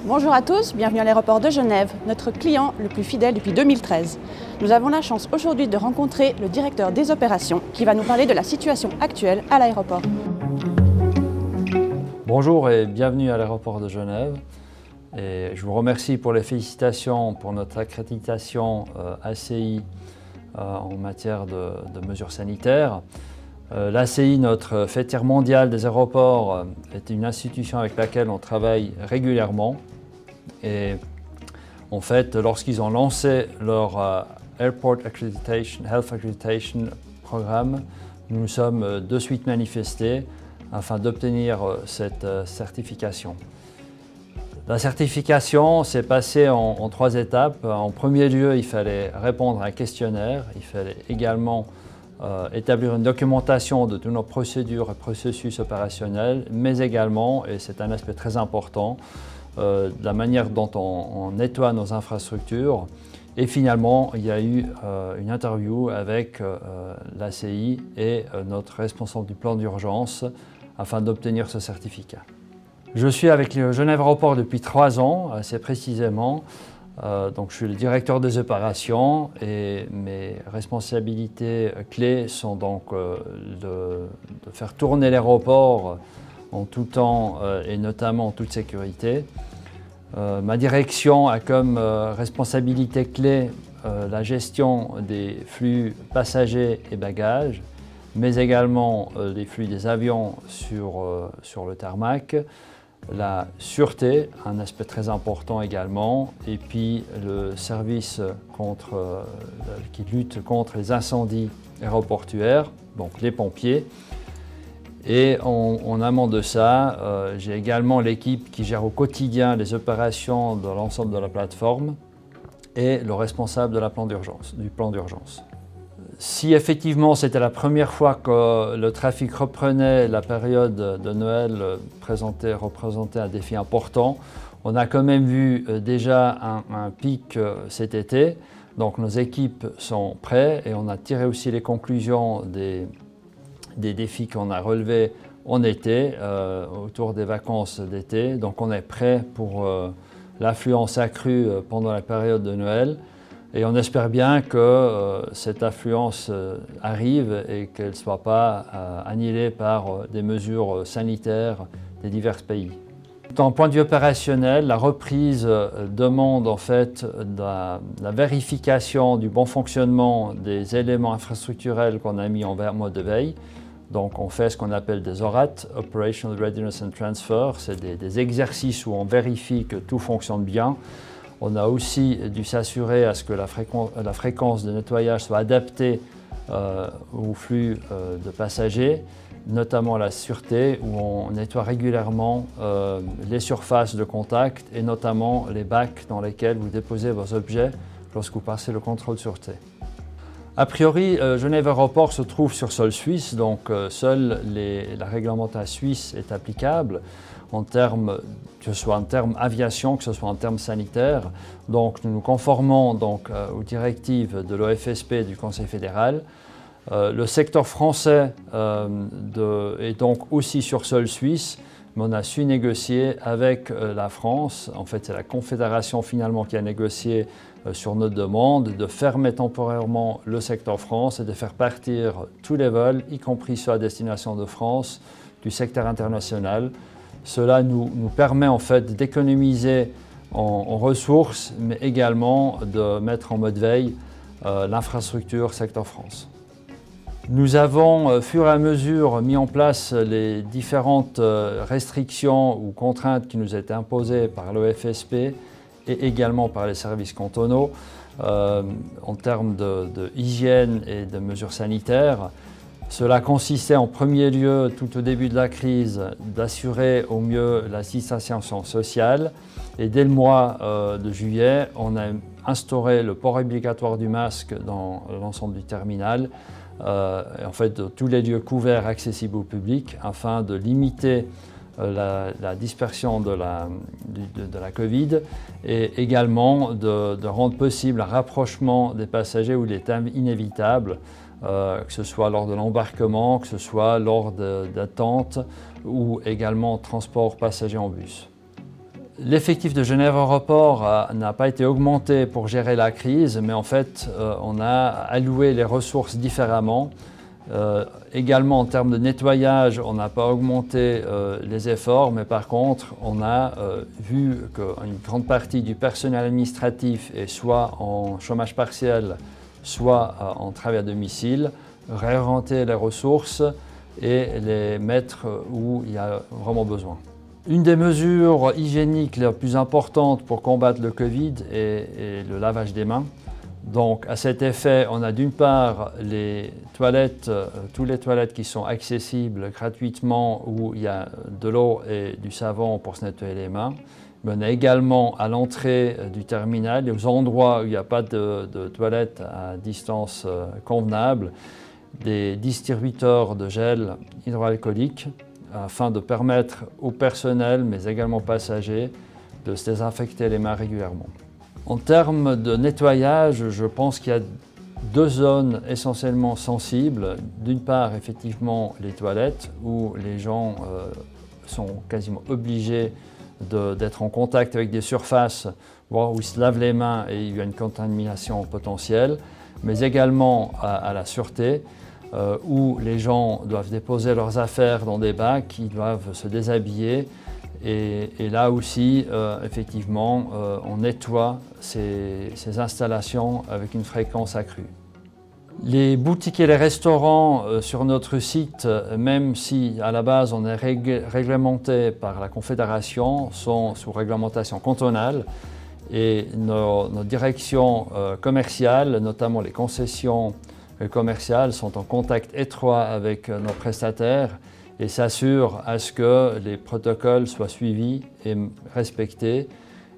Bonjour à tous, bienvenue à l'aéroport de Genève, notre client le plus fidèle depuis 2013. Nous avons la chance aujourd'hui de rencontrer le directeur des opérations qui va nous parler de la situation actuelle à l'aéroport. Bonjour et bienvenue à l'aéroport de Genève. Et je vous remercie pour les félicitations pour notre accréditation ACI en matière de mesures sanitaires. L'ACI, notre fêtière mondiale des aéroports, est une institution avec laquelle on travaille régulièrement. Et en fait, lorsqu'ils ont lancé leur Airport Accreditation, Health Accreditation Programme, nous nous sommes de suite manifestés afin d'obtenir cette certification. La certification s'est passée en 3 étapes. En premier lieu, il fallait répondre à un questionnaire. Il fallait également établir une documentation de toutes nos procédures et processus opérationnels, mais également, et c'est un aspect très important, de la manière dont on nettoie nos infrastructures. Et finalement, il y a eu une interview avec l'ACI et notre responsable du plan d'urgence afin d'obtenir ce certificat. Je suis avec le Genève Aéroport depuis 3 ans, assez précisément. Donc, je suis le directeur des opérations et mes responsabilités clés sont donc de faire tourner l'aéroport en tout temps et notamment en toute sécurité. Ma direction a comme responsabilité clé la gestion des flux passagers et bagages, mais également les flux des avions sur le tarmac. La sûreté, un aspect très important également, et puis le service qui lutte contre les incendies aéroportuaires, donc les pompiers. Et en amont de ça, j'ai également l'équipe qui gère au quotidien les opérations de l'ensemble de la plateforme et le responsable de du plan d'urgence. Si effectivement c'était la première fois que le trafic reprenait, la période de Noël représentait un défi important. On a quand même vu déjà un pic cet été, donc nos équipes sont prêtes et on a tiré aussi les conclusions des défis qu'on a relevés en été, autour des vacances d'été. Donc on est prêt pour l'affluence accrue pendant la période de Noël. Et on espère bien que cette affluence arrive et qu'elle ne soit pas annihilée par des mesures sanitaires des divers pays. D'un point de vue opérationnel, la reprise demande en fait la vérification du bon fonctionnement des éléments infrastructurels qu'on a mis en mode de veille. Donc on fait ce qu'on appelle des ORAT, Operational Readiness and Transfer. C'est des exercices où on vérifie que tout fonctionne bien. On a aussi dû s'assurer à ce que la fréquence de nettoyage soit adaptée au flux de passagers, notamment la sûreté, où on nettoie régulièrement les surfaces de contact et notamment les bacs dans lesquels vous déposez vos objets lorsque vous passez le contrôle de sûreté. A priori, Genève Aéroport se trouve sur sol suisse, donc seule la réglementation suisse est applicable, que ce soit en termes aviation, que ce soit en termes sanitaires. Donc nous nous conformons donc, aux directives de l'OFSP et du Conseil fédéral. Le secteur français est donc aussi sur sol suisse, mais on a su négocier avec la France. En fait, c'est la Confédération finalement qui a négocié sur notre demande de fermer temporairement le secteur France et de faire partir tous les vols, y compris ceux à destination de France, du secteur international. Cela nous permet en fait d'économiser en ressources, mais également de mettre en mode veille l'infrastructure secteur France. Nous avons, au fur et à mesure, mis en place les différentes restrictions ou contraintes qui nous étaient imposées par l'OFSP et également par les services cantonaux en termes de hygiène et de mesures sanitaires. Cela consistait en premier lieu, tout au début de la crise, d'assurer au mieux la distanciation sociale. Et dès le mois de juillet, on a instauré le port obligatoire du masque dans l'ensemble du terminal, en fait de tous les lieux couverts accessibles au public, afin de limiter la dispersion de la Covid et également de rendre possible un rapprochement des passagers où il est inévitable, que ce soit lors de l'embarquement, que ce soit lors d'attente ou également transport passager en bus. L'effectif de Genève Aéroport n'a pas été augmenté pour gérer la crise, mais en fait, on a alloué les ressources différemment. Également, en termes de nettoyage, on n'a pas augmenté les efforts, mais par contre, on a vu qu'une grande partie du personnel administratif est soit en chômage partiel, soit en travail à domicile, réorienter les ressources et les mettre où il y a vraiment besoin. Une des mesures hygiéniques les plus importantes pour combattre le Covid est le lavage des mains. Donc à cet effet, on a d'une part les toilettes, toutes les toilettes qui sont accessibles gratuitement où il y a de l'eau et du savon pour se nettoyer les mains. Mais on a également à l'entrée du terminal et aux endroits où il n'y a pas de toilettes à distance convenable, des distributeurs de gel hydroalcoolique afin de permettre au personnel, mais également aux passagers, de se désinfecter les mains régulièrement. En termes de nettoyage, je pense qu'il y a deux zones essentiellement sensibles. D'une part, effectivement, les toilettes, où les gens sont quasiment obligés d'être en contact avec des surfaces, voire où ils se lavent les mains et il y a une contamination potentielle, mais également à la sûreté, où les gens doivent déposer leurs affaires dans des bacs, ils doivent se déshabiller et là aussi, effectivement, on nettoie ces installations avec une fréquence accrue. Les boutiques et les restaurants sur notre site, même si à la base on est réglementé par la Confédération, sont sous réglementation cantonale et nos directions commerciales, notamment les concessions commerciales, sont en contact étroit avec nos prestataires et s'assurent à ce que les protocoles soient suivis et respectés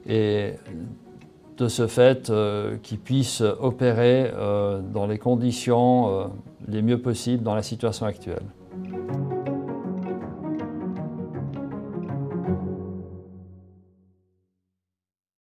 et de ce fait qu'ils puissent opérer dans les conditions les mieux possibles dans la situation actuelle.